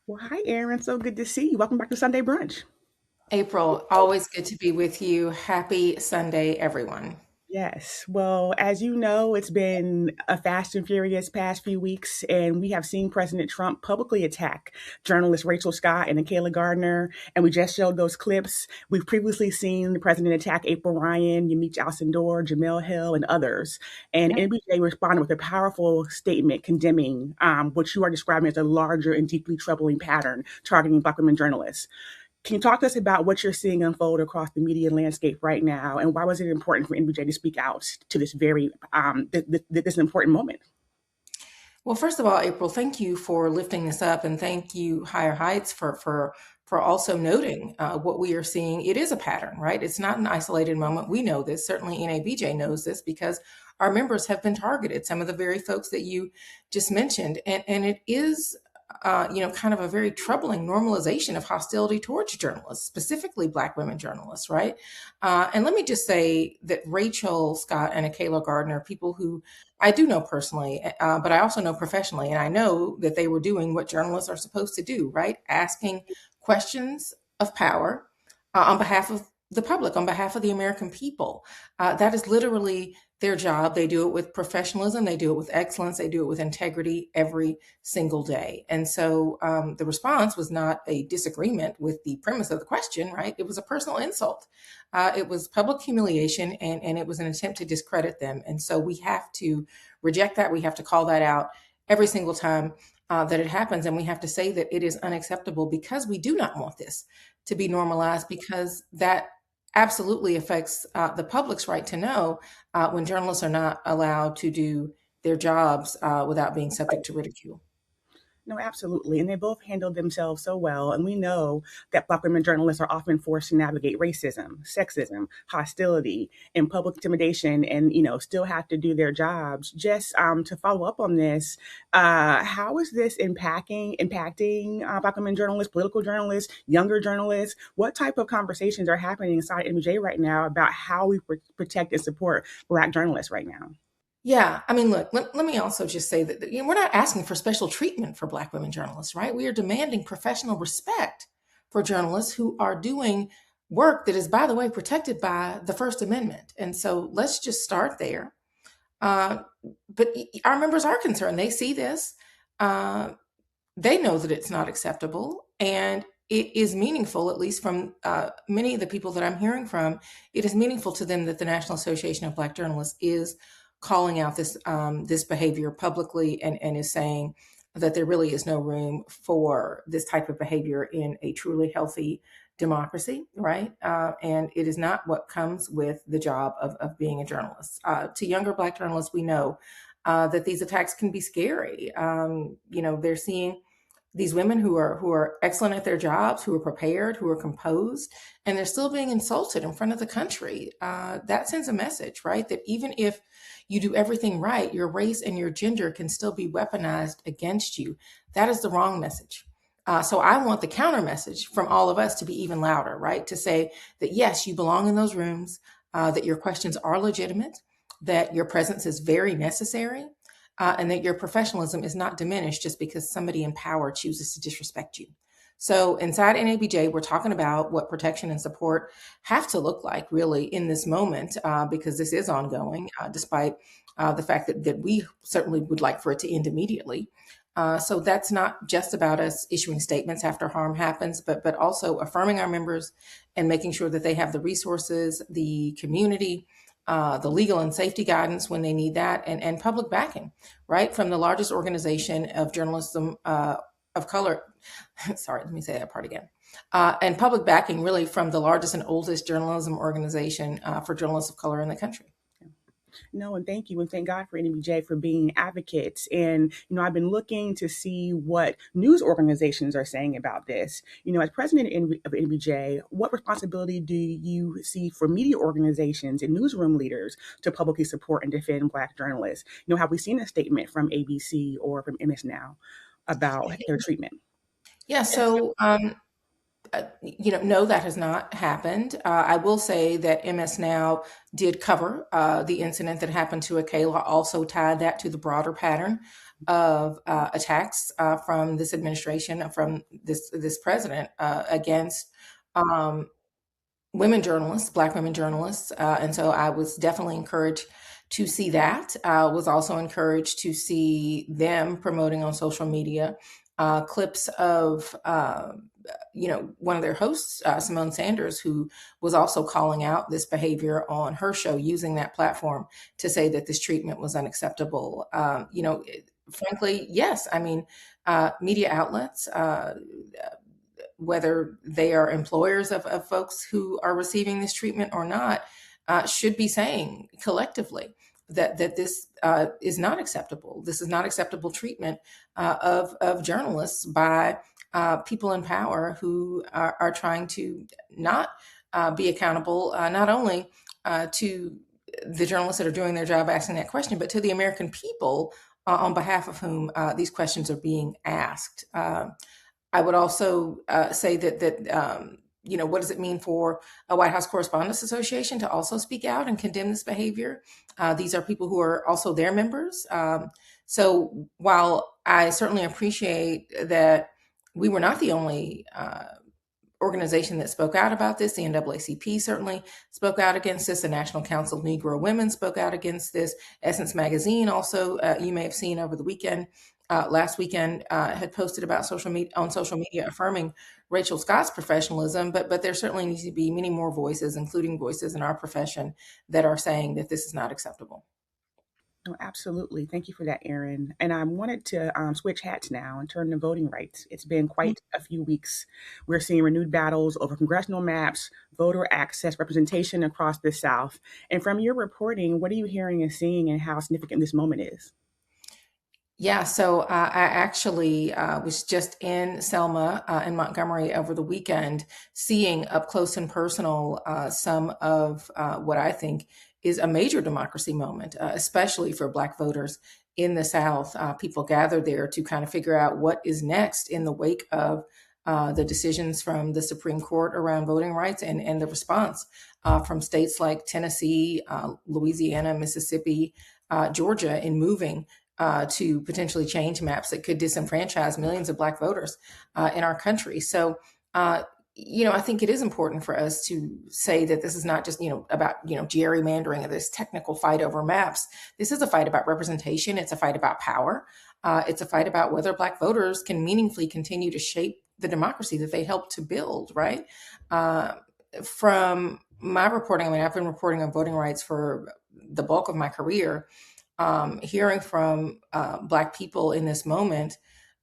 Well, hi, Erin. So good to see you. Welcome back to Sunday Brunch. April, always good to be with you. Happy Sunday, everyone. Yes. Well, as you know, it's been a fast and furious past few weeks, and we have seen President Trump publicly attack journalists Rachel Scott and Michaela Gardner, and we just showed those clips. We've previously seen the president attack April Ryan, Yamiche Alcindor, Jamel Hill, and others. And Yep. NBJ responded with a powerful statement condemning what you are describing as a larger and deeply troubling pattern targeting Black women journalists. Can you talk to us about what you're seeing unfold across the media landscape right now, and why was it important for NBJ to speak out to this very this important moment? Well, first of all, April, thank you for lifting this up, and thank you, Higher Heights, for also noting what we are seeing. It is a pattern, right? It's not an isolated moment. We know this. Certainly, NABJ knows this because our members have been targeted. Some of the very folks that you just mentioned, and it is. Kind of a very troubling normalization of hostility towards journalists, specifically Black women journalists, right? And let me just say that Rachel Scott and Akayla Gardner, people who I do know personally, but I also know professionally, and I know that they were doing what journalists are supposed to do, right? Asking questions of power on behalf of the public, on behalf of the American people. That is literally their job. They do it with professionalism, they do it with excellence, they do it with integrity every single day. And so the response was not a disagreement with the premise of the question, right? It was a personal insult. It was public humiliation, and it was an attempt to discredit them. And so we have to reject that. We have to call that out every single time that it happens. And we have to say that it is unacceptable because we do not want this to be normalized, because that absolutely affects the public's right to know when journalists are not allowed to do their jobs without being subject to ridicule. No, absolutely. And they both handled themselves so well. And we know that Black women journalists are often forced to navigate racism, sexism, hostility, and public intimidation, and still have to do their jobs. Just to follow up on this, how is this impacting Black women journalists, political journalists, younger journalists? What type of conversations are happening inside MJ right now about how we protect and support Black journalists right now? Yeah, I mean, look, let me also just say that we're not asking for special treatment for Black women journalists, right? We are demanding professional respect for journalists who are doing work that is, by the way, protected by the First Amendment. And so let's just start there. Uh, but our members are concerned. They see this. Uh, they know that it's not acceptable. And it is meaningful, at least from many of the people that I'm hearing from, it is meaningful to them that the National Association of Black Journalists is calling out this behavior publicly, and is saying that there really is no room for this type of behavior in a truly healthy democracy, right? And it is not what comes with the job of being a journalist. To younger Black journalists, we know that these attacks can be scary. They're seeing these women who are excellent at their jobs, who are prepared, who are composed, and they're still being insulted in front of the country. That sends a message, right? That even if you do everything right, your race and your gender can still be weaponized against you. That is the wrong message. So I want the counter message from all of us to be even louder, right? To say that yes, you belong in those rooms, that your questions are legitimate, that your presence is very necessary, and that your professionalism is not diminished just because somebody in power chooses to disrespect you. So inside NABJ, we're talking about what protection and support have to look like really in this moment, because this is ongoing, despite the fact that we certainly would like for it to end immediately. So that's not just about us issuing statements after harm happens, but also affirming our members and making sure that they have the resources, the community, the legal and safety guidance when they need that, and public backing, right? From the largest organization of journalism of color. Sorry, let me say that part again. And public backing really from the largest and oldest journalism organization for journalists of color in the country. No, and thank you, and thank God for NBJ for being advocates. And I've been looking to see what news organizations are saying about this. As president of NBJ, what responsibility do you see for media organizations and newsroom leaders to publicly support and defend Black journalists? Have we seen a statement from ABC or from MS Now about their treatment? Yeah, so no, that has not happened. I will say that MS Now did cover the incident that happened to Akayla, also tied that to the broader pattern of attacks from this administration, from this president against um, women journalists, Black women journalists. And so I was definitely encouraged to see that. Was also encouraged to see them promoting on social media clips of, one of their hosts, Simone Sanders, who was also calling out this behavior on her show, using that platform to say that this treatment was unacceptable. Frankly, yes. I mean, media outlets, whether they are employers of folks who are receiving this treatment or not, should be saying collectively that this is not acceptable. This is not acceptable treatment of journalists by people in power who are trying to not be accountable, not only to the journalists that are doing their job asking that question, but to the American people on behalf of whom these questions are being asked. I would also say that what does it mean for a White House Correspondents Association to also speak out and condemn this behavior? These are people who are also their members. So while I certainly appreciate that we were not the only organization that spoke out about this, the NAACP certainly spoke out against this. The National Council of Negro Women spoke out against this. Essence Magazine also, you may have seen over the weekend, last weekend, had posted about social media affirming Rachel Scott's professionalism, but there certainly needs to be many more voices, including voices in our profession, that are saying that this is not acceptable. No, absolutely. Thank you for that, Erin. And I wanted to switch hats now and turn to voting rights. It's been quite a few weeks. We're seeing renewed battles over congressional maps, voter access, representation across the South. And from your reporting, what are you hearing and seeing, and how significant this moment is? Yeah, so I actually was just in Selma in Montgomery over the weekend, seeing up close and personal some of what I think is a major democracy moment, especially for Black voters in the South. People gathered there to kind of figure out what is next in the wake of the decisions from the Supreme Court around voting rights, and the response from states like Tennessee, Louisiana, Mississippi, Georgia, in moving to potentially change maps that could disenfranchise millions of Black voters in our country. So, I think it is important for us to say that this is not just, about, gerrymandering of this technical fight over maps. This is a fight about representation. It's a fight about power. It's a fight about whether Black voters can meaningfully continue to shape the democracy that they helped to build, right? From my reporting, I mean, I've been reporting on voting rights for the bulk of my career. Hearing from Black people in this moment,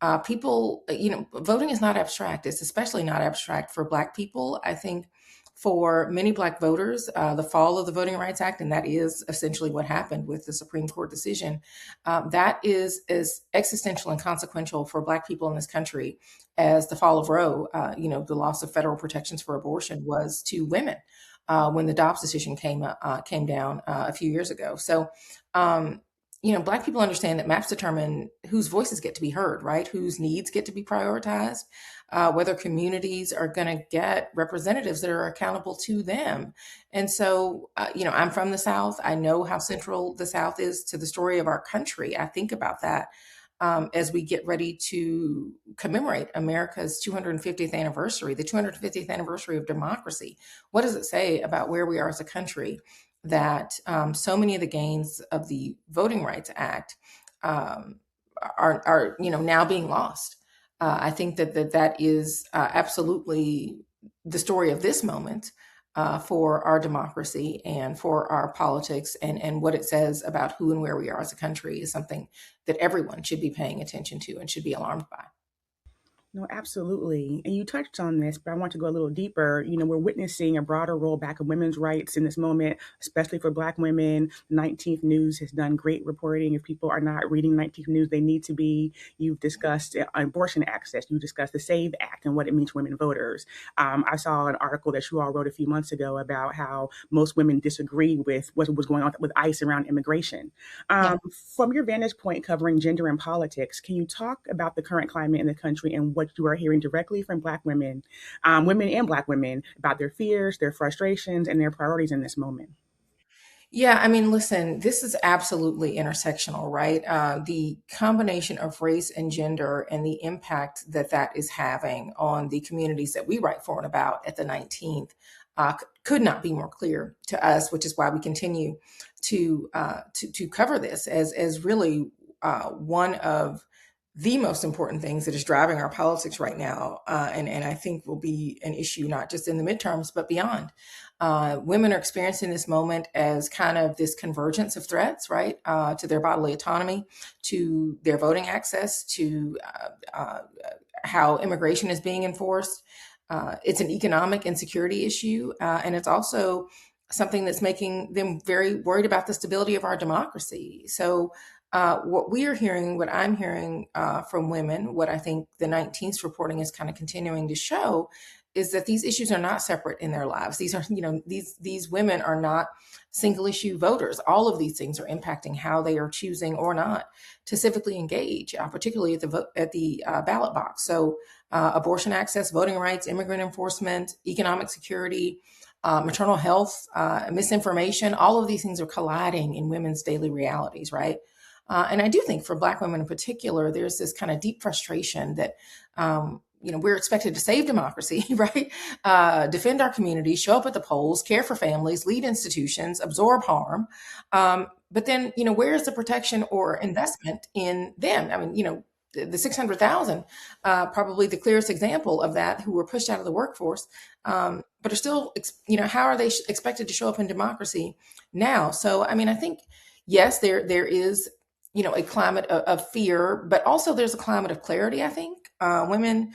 voting is not abstract. It's especially not abstract for Black people. I think for many Black voters, the fall of the Voting Rights Act, and that is essentially what happened with the Supreme Court decision, that is as existential and consequential for Black people in this country as the fall of Roe, the loss of federal protections for abortion was to women when the Dobbs decision came down a few years ago. So, Black people understand that maps determine whose voices get to be heard, right? Whose needs get to be prioritized, whether communities are going to get representatives that are accountable to them. And so, I'm from the South. I know how central the South is to the story of our country. I think about that as we get ready to commemorate America's 250th anniversary, the 250th anniversary of democracy. What does it say about where we are as a country that so many of the gains of the Voting Rights Act are now being lost? I think that is absolutely the story of this moment for our democracy and for our politics, and what it says about who and where we are as a country is something that everyone should be paying attention to and should be alarmed by. No, absolutely. And you touched on this, but I want to go a little deeper. We're witnessing a broader rollback of women's rights in this moment, especially for Black women. 19th News has done great reporting. If people are not reading 19th News, they need to be. You've discussed abortion access. You discussed the SAVE Act and what it means for women voters. I saw an article that you all wrote a few months ago about how most women disagree with what was going on with ICE around immigration. Yeah. From your vantage point covering gender and politics, can you talk about the current climate in the country and what you are hearing directly from Black women, women and Black women, about their fears, their frustrations, and their priorities in this moment? Yeah, I mean, listen, this is absolutely intersectional, right? The combination of race and gender and the impact that that is having on the communities that we write for and about at the 19th could not be more clear to us, which is why we continue to cover this as really one of the most important things that is driving our politics right now, and I think will be an issue not just in the midterms but beyond. Women are experiencing this moment as kind of this convergence of threats, right, to their bodily autonomy, to their voting access, to how immigration is being enforced. It's an economic insecurity issue, and it's also something that's making them very worried about the stability of our democracy. So, what we are hearing, what I'm hearing from women, what I think the 19th reporting is kind of continuing to show, is that these issues are not separate in their lives. These are, these women are not single issue voters. All of these things are impacting how they are choosing or not to civically engage, particularly at the ballot box. So, abortion access, voting rights, immigrant enforcement, economic security, maternal health, misinformation, all of these things are colliding in women's daily realities, right? And I do think for Black women in particular, there's this kind of deep frustration that, we're expected to save democracy, right? Defend our community, show up at the polls, care for families, lead institutions, absorb harm. But then, where is the protection or investment in them? I mean, the 600,000, probably the clearest example of that, who were pushed out of the workforce, but are still, how are they expected to show up in democracy now? So, I mean, I think, yes, there is, a climate of fear, but also there's a climate of clarity, I think. Women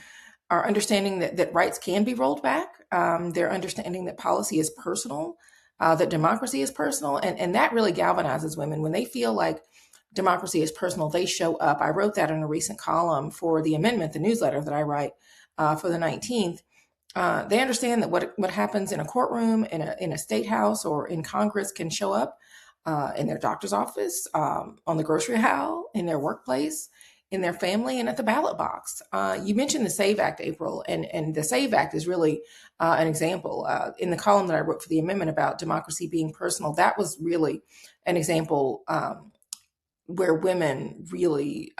are understanding that rights can be rolled back. They're understanding that policy is personal, that democracy is personal. And that really galvanizes women. When they feel like democracy is personal, they show up. I wrote that in a recent column for the amendment, the newsletter that I write for the 19th. They understand that what happens in a courtroom, in a state house, or in Congress can show up in their doctor's office, on the grocery aisle, in their workplace, in their family, and at the ballot box. You mentioned the SAVE Act, April, and the SAVE Act is really an example. In the column that I wrote for the amendment about democracy being personal, that was really an example where women really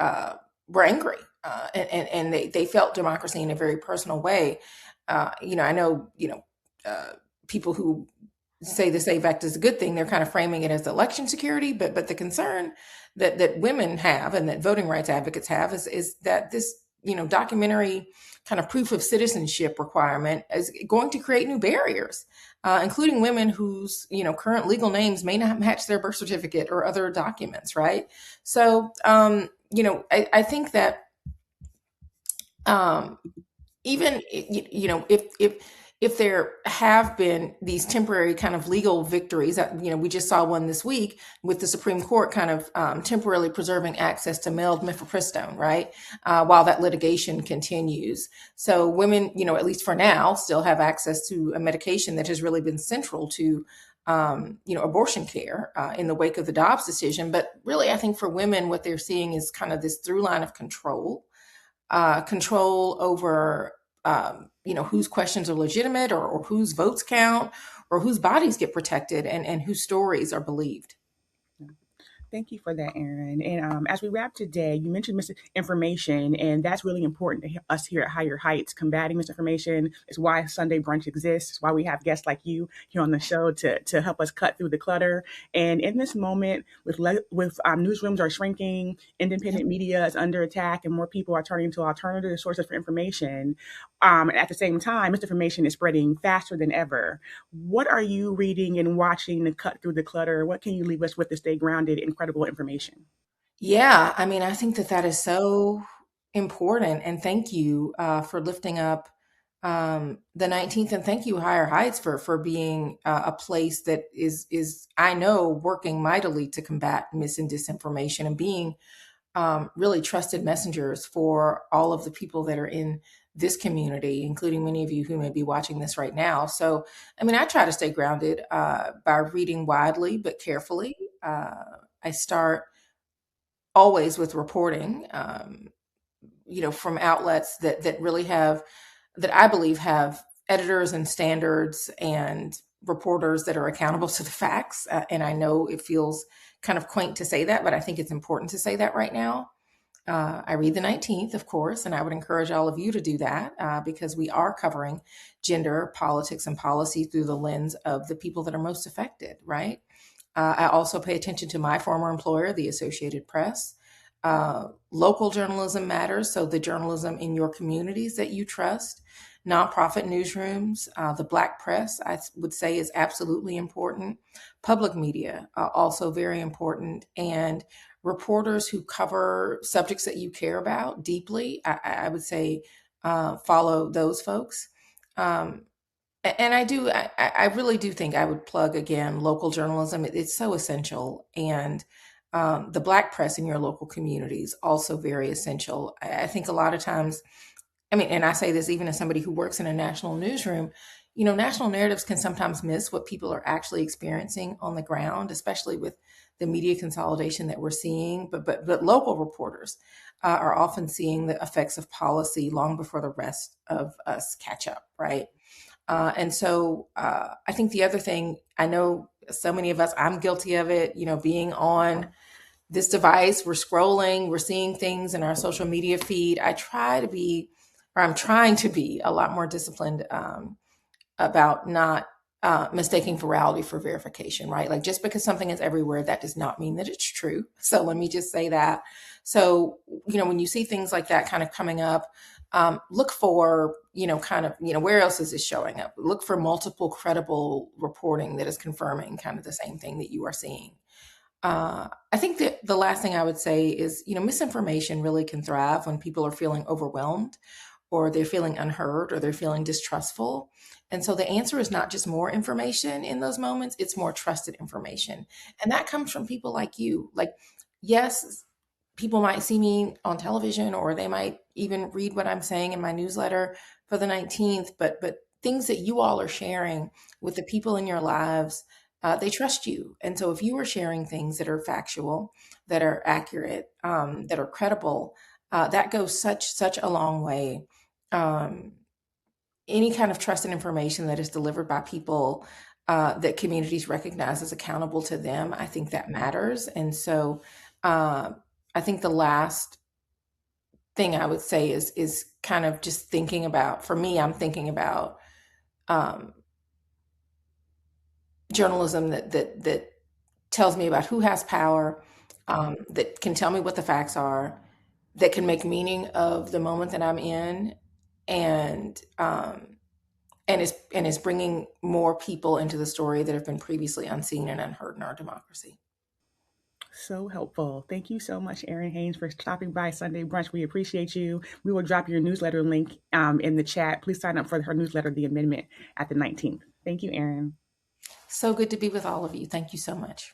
were angry, and they felt democracy in a very personal way. I know, people who say the SAVE Act is a good thing, they're kind of framing it as election security, but the concern that women have and that voting rights advocates have is that this, documentary kind of proof of citizenship requirement is going to create new barriers, including women whose, current legal names may not match their birth certificate or other documents, right? So, I think that even, if there have been these temporary kind of legal victories, we just saw one this week with the Supreme Court kind of temporarily preserving access to mailed mifepristone, right? While that litigation continues. So women, at least for now, still have access to a medication that has really been central to, abortion care in the wake of the Dobbs decision. But really, I think for women, what they're seeing is kind of this through line of control over, whose questions are legitimate, or whose votes count, or whose bodies get protected, and whose stories are believed. Thank you for that, Errin. And as we wrap today, you mentioned misinformation, and that's really important to us here at Higher Heights. Combating misinformation is why Sunday Brunch exists. It's why we have guests like you here on the show to help us cut through the clutter. And in this moment, with newsrooms are shrinking, independent media is under attack, and more people are turning to alternative sources for information. At the same time, misinformation is spreading faster than ever. What are you reading and watching to cut through the clutter? What can you leave us with to stay grounded in credible information? Yeah, I mean, I think that is so important. And thank you for lifting up the 19th, and thank you, Higher Heights, for being a place that is I know working mightily to combat mis and disinformation, and being really trusted messengers for all of the people that are in this community, including many of you who may be watching this right now. So, I mean, I try to stay grounded by reading widely but carefully. I start always with reporting, from outlets that really have, that I believe have editors and standards and reporters that are accountable to the facts. And I know it feels kind of quaint to say that, but I think it's important to say that right now. I read the 19th, of course, and I would encourage all of you to do that because we are covering gender, politics, and policy through the lens of the people that are most affected, right? I also pay attention to my former employer, the Associated Press. Local journalism matters, so the journalism in your communities that you trust. Nonprofit newsrooms, the Black press, I would say, is absolutely important. Public media, also very important. And reporters who cover subjects that you care about deeply, I would say follow those folks. Um, and I really do think I would plug again local journalism. It's so essential. And the Black press in your local communities, also very essential. I think a lot of times, I mean, and I say this even as somebody who works in a national newsroom, you know, national narratives can sometimes miss what people are actually experiencing on the ground, especially with the media consolidation that we're seeing. But local reporters are often seeing the effects of policy long before the rest of us catch up, right? And so I think the other thing, I know so many of us, I'm guilty of it, you know, being on this device, we're scrolling, we're seeing things in our social media feed. I'm trying to be a lot more disciplined about not mistaking virality for verification, right? Like just because something is everywhere, that does not mean that it's true. So let me just say that. So, you know, when you see things like that kind of coming up, look for, you know, kind of, you know, where else is this showing up? Look for multiple credible reporting that is confirming kind of the same thing that you are seeing. I think that the last thing I would say is, you know, misinformation really can thrive when people are feeling overwhelmed or they're feeling unheard or they're feeling distrustful. And so the answer is not just more information in those moments, it's more trusted information. And that comes from people like you. Like, yes, people might see me on television or they might even read what I'm saying in my newsletter for the 19th, but things that you all are sharing with the people in your lives, they trust you. And so if you are sharing things that are factual, that are accurate, that are credible, that goes such a long way. Um, any kind of trusted information that is delivered by people that communities recognize as accountable to them, I think that matters. And so I think the last thing I would say is kind of just thinking about, for me, I'm thinking about um, journalism that tells me about who has power, that can tell me what the facts are, that can make meaning of the moment that I'm in, and and is bringing more people into the story that have been previously unseen and unheard in our democracy. So helpful. Thank you so much, Errin Hayes, for stopping by Sunday Brunch. We appreciate you. We will drop your newsletter link in the chat. Please sign up for her newsletter, The Amendment, at the 19th. Thank you, Errin. So good to be with all of you. Thank you so much.